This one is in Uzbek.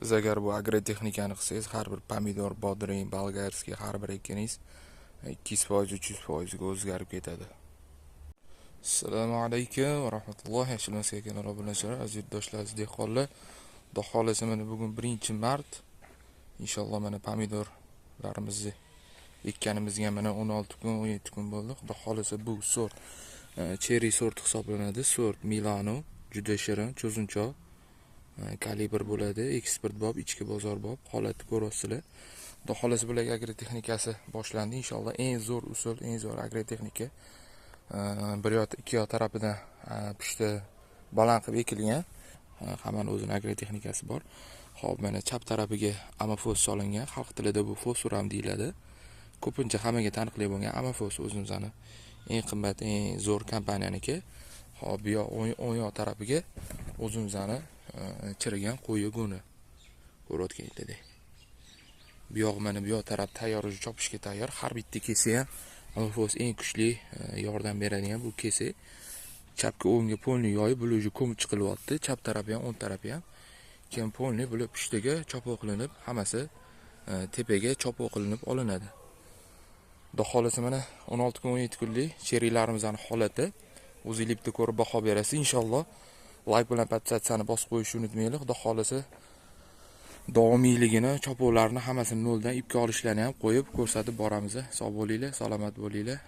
Siz agar bu agrotexnikani qilsangiz, har bir pomidor, bodring, bolgarskiy har bir ekkaningiz 200%, 300% ga o'zgarib ketadi. Assalomu alaykum va rahmatullohi. Yaxshilarsiz ekan Robbilar, aziz yurtdoshlar, dehqonlar. Xudo xolasa mana bugun 1-mart. Inshaalloh mana pomidorlarimizni ekkanimizga mana 16 kun, 17 kun bo'ldi. Xudo xolasa bu sort cherry sort hisoblanadi. Sort Milano, juda shirin, cho'zinchoq. Kalibr bo'ladi, eksport bob, ichki bozor bob, holatni ko'rasizlar. Xudo xolasa bularga agrotexnikasi boshlandi. Inshaalloh eng zo'r usul, eng zo'r agrotexnika. Bir yoq ikki yoq tarafidan pushti baland qilib ekilgan. Hammaning o'zining agrotexnikasi bor. Xo'p, mana chap tarafiga amafos solingan. Xalq tilida bu fosforam deyiladi. Ko'pincha hammaga taniqli bo'lgan amafos o'zimizning eng qimmat, eng zo'r kompaniyaniki. Xo'p, bu yoq o'ng yoq tarafiga o'zimizning chirigan qo'yi guni ko'rayotganingizdek. Bu yoq mana bu yoq taraf tayyor, chopishga tayyor. Har bitta kesa ham amafos eng kuchli yordam beradigan bu kesa. Chapga o'ngga polni yoyib, bular уже ko'mib chiqilyapti. Chap tarafi ham, o'ng tarafi ham. Keyin polni bular pushtiga chopoq qilinib, hammasi tepaga chopoq qilinib olinadi. Xudo xolasa mana 16 kun, 17 kunlik cherilarimizning holati o'zingizlikda ko'rib baho berasiz. Inshaalloh like bilan podpisatsiyani bosib qo'yishni unutmanglar. Xudo xolasa davomiyligini, chopoqlarni hammasini noldan ipga olishlarini ham qo'yib ko'rsatib boramiz. Sog' bo'linglar, salomat bo'linglar.